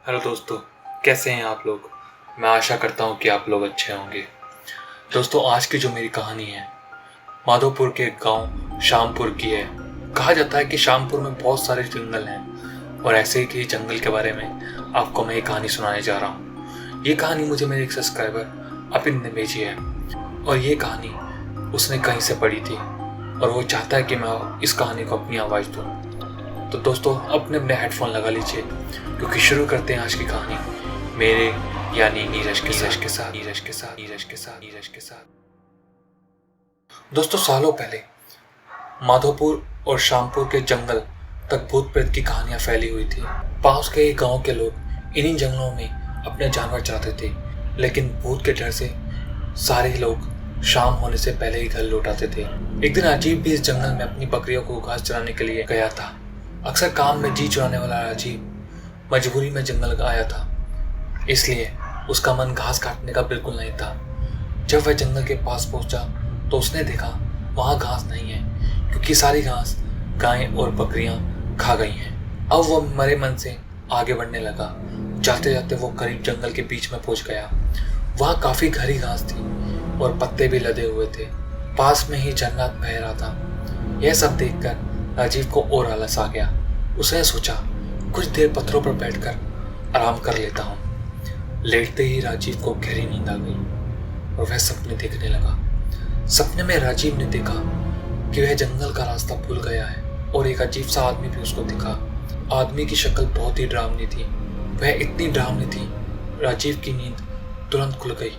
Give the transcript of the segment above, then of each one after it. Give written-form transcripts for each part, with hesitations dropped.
Hello दोस्तों, कैसे हैं आप लोग। मैं आशा करता हूं कि आप लोग अच्छे होंगे। दोस्तों, आज की जो मेरी कहानी है माधोपुर के गांव शामपुर की है। कहा जाता है कि शामपुर में बहुत सारे जंगल हैं और ऐसे ही जंगल के बारे में आपको मैं ये कहानी सुनाने जा रहा हूँ। ये कहानी मुझे मेरे एक सब्सक्राइबर अपिन ने भेजी है और ये कहानी उसने कहीं से पढ़ी थी और वो चाहता है कि मैं इस कहानी को अपनी आवाज़ दूँ। तो दोस्तों, अपने अपने हेडफोन लगा लीजिए क्योंकि शुरू करते हैं आज की कहानी मेरे यानी नीरज के साथ। दोस्तों, सालों पहले माधोपुर और शामपुर के जंगल तक भूत प्रेत की कहानियां फैली हुई थी। पास के गांव के लोग इन्हीं जंगलों में अपने जानवर चराते थे, लेकिन भूत के डर से सारे लोग शाम होने से पहले ही घर लौट आते थे। एक दिन राजीव भी इस जंगल में अपनी बकरियों को घास चराने के लिए गया था। अक्सर काम में जी चुराने वाला राजीव मजबूरी में जंगल आया था, इसलिए उसका मन घास काटने का बिल्कुल नहीं था। जब वह जंगल के पास पहुंचा तो उसने देखा वहां घास नहीं है क्योंकि सारी घास गायें और बकरियां खा गई हैं। अब वह मरे मन से आगे बढ़ने लगा। जाते जाते वो करीब जंगल के बीच में पहुंच गया। वहां काफी हरी घास थी और पत्ते भी लदे हुए थे। पास में ही झरना बह रहा था। यह सब देखकर राजीव को और आलस आ गया। उसने सोचा कुछ देर पत्थरों पर बैठकर आराम कर लेता हूँ। लेटते ही राजीव को गहरी नींद आ गई और वह सपने देखने लगा। सपने में राजीव ने देखा कि वह जंगल का रास्ता भूल गया है और एक अजीब सा आदमी भी उसको दिखा। आदमी की शक्ल बहुत ही डरावनी थी। वह इतनी डरावनी थी, राजीव की नींद तुरंत खुल गई।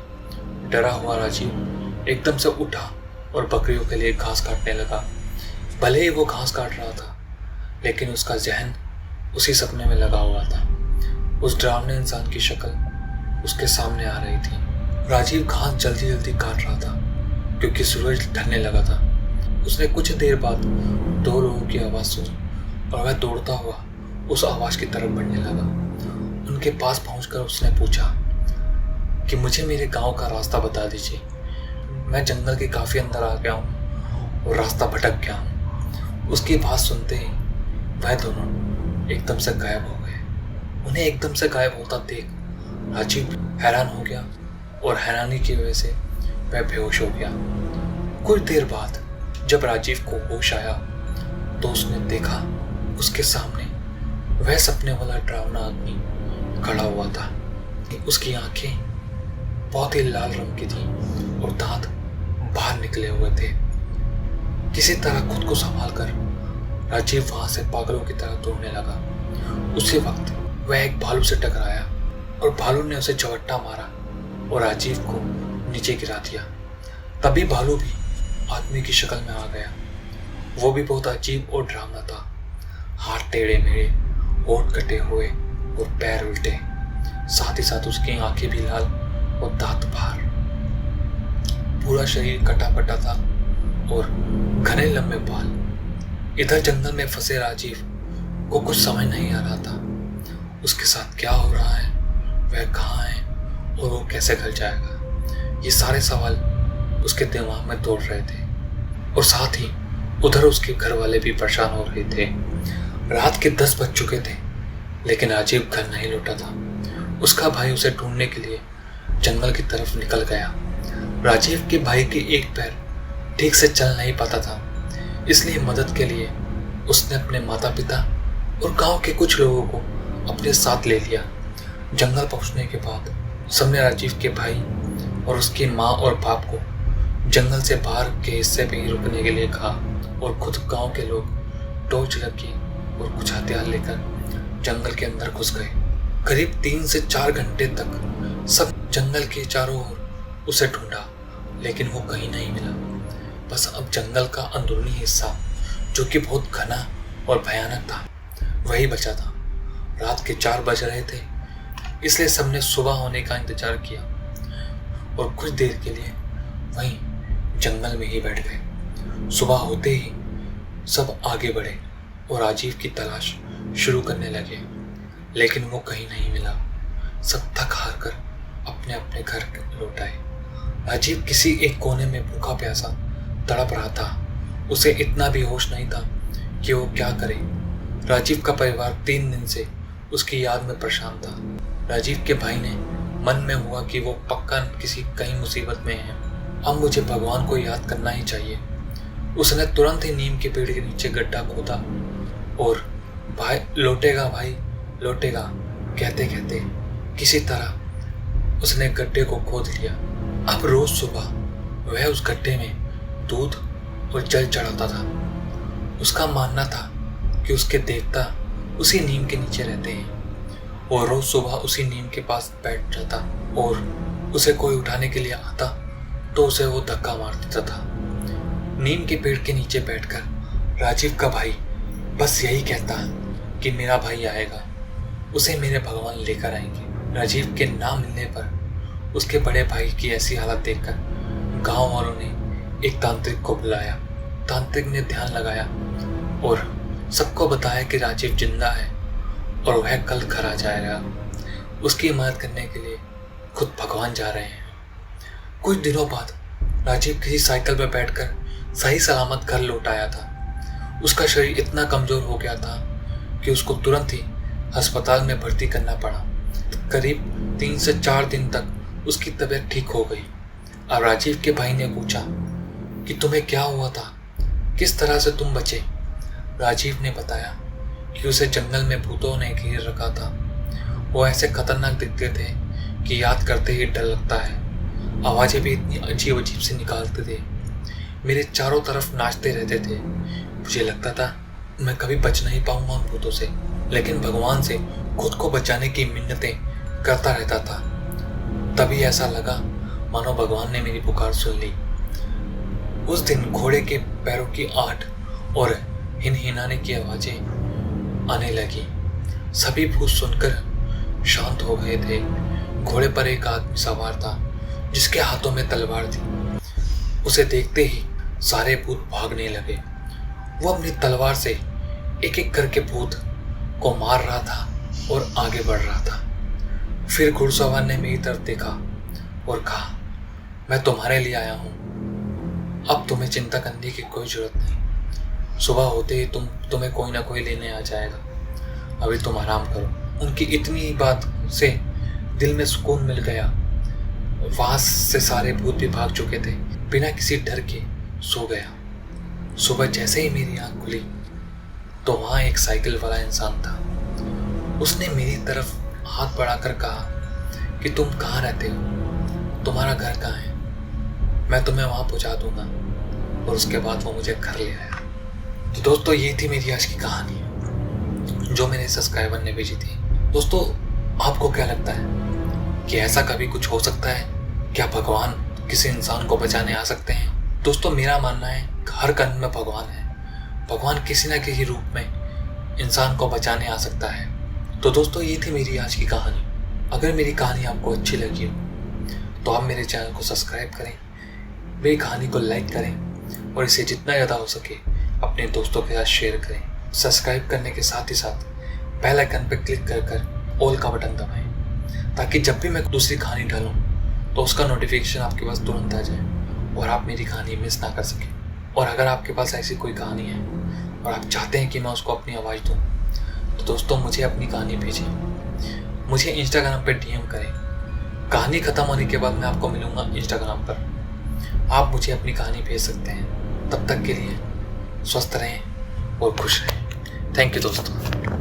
डरा हुआ राजीव एकदम से उठा और बकरियों के लिए घास काटने लगा। भले ही वो घास काट रहा था, लेकिन उसका जहन उसी सपने में लगा हुआ था। उस डरावने इंसान की शक्ल उसके सामने आ रही थी। राजीव घास जल्दी जल्दी काट रहा था क्योंकि सूरज ढलने लगा था। उसने कुछ देर बाद दो लोगों की आवाज़ सुनी और वह दौड़ता हुआ उस आवाज़ की तरफ बढ़ने लगा। उनके पास पहुंचकर उसने पूछा कि मुझे मेरे गांव का रास्ता बता दीजिए। मैं जंगल के काफ़ी अंदर आ गया हूँ और रास्ता भटक गया हूँ। उसकी बात सुनते ही वह दोनों एकदम से गायब हो गए। उन्हें एकदम से गायब होता देख राजीव हैरान हो गया और हैरानी की वजह से वह बेहोश हो गया। कुछ देर बाद जब राजीव को होश आया तो उसने देखा उसके सामने वह सपने वाला डरावना आदमी खड़ा हुआ था। उसकी आंखें बहुत ही लाल रंग की थी और दांत बाहर निकले हुए थे। किसी तरह खुद को संभालकर राजीव वहां से पागलों की तरह दौड़ने लगा। उसी वक्त वह एक भालू से टकराया और भालू ने उसे झपट्टा मारा और राजीव को नीचे गिरा दिया। तभी भालू भी आदमी की शक्ल में आ गया। वो भी बहुत अजीब और डरावना था। हाथ टेढ़े मेढ़े, होंठ कटे हुए और पैर उल्टे। साथ ही साथ उसकी आंखें भी लाल और दांत बाहर। पूरा शरीर कटा पटा था और घने लंबे बाल। इधर जंगल में फंसे राजीव को कुछ समझ नहीं आ रहा था। उसके साथ क्या हो रहा है, वह कहाँ है और वो कैसे घर जाएगा। ये सारे सवाल उसके दिमाग में दौड़ रहे थे और साथ ही उधर उसके घर वाले भी परेशान हो रहे थे। रात के 10 बज चुके थे लेकिन राजीव घर नहीं लौटा था। उसका भाई उसे ढूंढने के लिए जंगल की तरफ निकल गया। राजीव के भाई के एक पैर ठीक से चल नहीं पाता था, इसलिए मदद के लिए उसने अपने माता पिता और गांव के कुछ लोगों को अपने साथ ले लिया। जंगल पहुंचने के बाद सबने राजीव के भाई और उसकी माँ और बाप को जंगल से बाहर के हिस्से पे ही रुकने के लिए कहा और खुद गांव के लोग टॉर्च रखी और कुछ हथियार लेकर जंगल के अंदर घुस गए। करीब 3 से 4 घंटे तक सब जंगल के चारों ओर उसे ढूंढा, लेकिन वो कहीं नहीं मिला। बस अब जंगल का अंदरूनी हिस्सा, जो कि बहुत घना और भयानक था, वही बचा था। रात के 4 बज रहे थे, इसलिए सबने सुबह होने का इंतजार किया और कुछ देर के लिए वहीं जंगल में ही बैठ गए। सुबह होते ही सब आगे बढ़े और राजीव की तलाश शुरू करने लगे, लेकिन वो कहीं नहीं मिला। सब थक हार कर अपने अपने घर लौट आए। राजीव किसी एक कोने में भूखा प्यासा तड़प रहा था। उसे इतना भी होश नहीं था कि वो क्या करे। राजीव का परिवार 3 दिन से उसकी याद में परेशान था। राजीव के भाई ने मन में हुआ कि वो पक्का कहीं मुसीबत में है। अब मुझे भगवान को याद करना ही चाहिए। उसने तुरंत ही नीम के पेड़ के नीचे गड्ढा खोदा और भाई लौटेगा कहते कहते किसी तरह उसने गड्ढे को खोद लिया। अब रोज सुबह वह उस गड्ढे में दूध और जल चढ़ाता था। उसका मानना था कि उसके देवता उसी नीम के नीचे रहते हैं और रोज सुबह उसी नीम के पास बैठ जाता और उसे कोई उठाने के लिए आता तो उसे वो धक्का मार देता था। नीम के पेड़ के नीचे बैठकर राजीव का भाई बस यही कहता कि मेरा भाई आएगा, उसे मेरे भगवान लेकर आएंगे। राजीव के ना मिलने पर उसके बड़े भाई की ऐसी हालत देखकर गांव वालों ने एक तांत्रिक को बुलाया। तांत्रिक ने ध्यान लगाया और सबको बताया कि राजीव जिंदा है और वह कल घर आ जाएगा। उसकी मदद करने के लिए खुद भगवान जा रहे हैं। कुछ दिनों बाद राजीव किसी साइकिल पर बैठकर सही सलामत घर लौट आया था। उसका शरीर इतना कमजोर हो गया था कि उसको तुरंत ही अस्पताल में भर्ती करना पड़ा। करीब 3 से 4 दिन तक उसकी तबीयत ठीक हो गई। अब राजीव के भाई ने पूछा कि तुम्हें क्या हुआ था, किस तरह से तुम बचे। राजीव ने बताया कि उसे जंगल में भूतों ने घेर रखा था। वो ऐसे खतरनाक दिखते थे कि याद करते ही डर लगता है। आवाज़ें भी इतनी अजीब अजीब से निकालते थे। मेरे चारों तरफ नाचते रहते थे। मुझे लगता था मैं कभी बच नहीं पाऊंगा उन भूतों से, लेकिन भगवान से खुद को बचाने की मिन्नतें करता रहता था। तभी ऐसा लगा मानो भगवान ने मेरी पुकार सुन ली। उस दिन घोड़े के पैरों की आहट और हिनहिनाने की आवाजें आने लगी। सभी भूत सुनकर शांत हो गए थे। घोड़े पर एक आदमी सवार था जिसके हाथों में तलवार थी। उसे देखते ही सारे भूत भागने लगे। वो अपनी तलवार से एक एक करके भूत को मार रहा था और आगे बढ़ रहा था। फिर घुड़सवार ने मेरी तरफ देखा और कहा, मैं तुम्हारे लिए आया हूँ, अब तुम्हें चिंता करने की कोई जरूरत नहीं। सुबह होते ही तुम्हें कोई ना कोई लेने आ जाएगा। अभी तुम आराम करो। उनकी इतनी बात से दिल में सुकून मिल गया। वहां से सारे भूत भी भाग चुके थे। बिना किसी डर के सो गया। सुबह जैसे ही मेरी आंख खुली तो वहां एक साइकिल वाला इंसान था। उसने मेरी तरफ हाथ बढ़ाकर कहा कि तुम कहाँ रहते हो, तुम्हारा घर कहाँ है, मैं तुम्हें वहां पहुंचा दूंगा। और उसके बाद वो मुझे घर ले आया। तो दोस्तों, ये थी मेरी आज की कहानी जो मेरे सब्सक्राइबर ने भेजी थी। दोस्तों, आपको क्या लगता है कि ऐसा कभी कुछ हो सकता है? क्या भगवान किसी इंसान को बचाने आ सकते हैं? दोस्तों, मेरा मानना है हर कर्म में भगवान है। भगवान किसी न किसी रूप में इंसान को बचाने आ सकता है। तो दोस्तों, ये थी मेरी आज की कहानी। अगर मेरी कहानी आपको अच्छी लगी हो तो आप मेरे चैनल को सब्सक्राइब करें, मेरी कहानी को लाइक करें और इसे जितना ज़्यादा हो सके अपने दोस्तों के साथ शेयर करें। सब्सक्राइब करने के साथ ही साथ बेल आइकन पर क्लिक कर ऑल का बटन दबाएं ताकि जब भी मैं दूसरी कहानी डालूं तो उसका नोटिफिकेशन आपके पास तुरंत आ जाए और आप मेरी कहानी मिस ना कर सकें। और अगर आपके पास ऐसी कोई कहानी है और आप चाहते हैं कि मैं उसको अपनी आवाज़ दूं तो दोस्तों मुझे अपनी कहानी भेजें। मुझे इंस्टाग्राम पर डीएम करें। कहानी ख़त्म होने के बाद मैं आपको मिलूँगा इंस्टाग्राम पर। आप मुझे अपनी कहानी भेज सकते हैं। तब तक के लिए स्वस्थ रहें और खुश रहें। थैंक यू दोस्तों।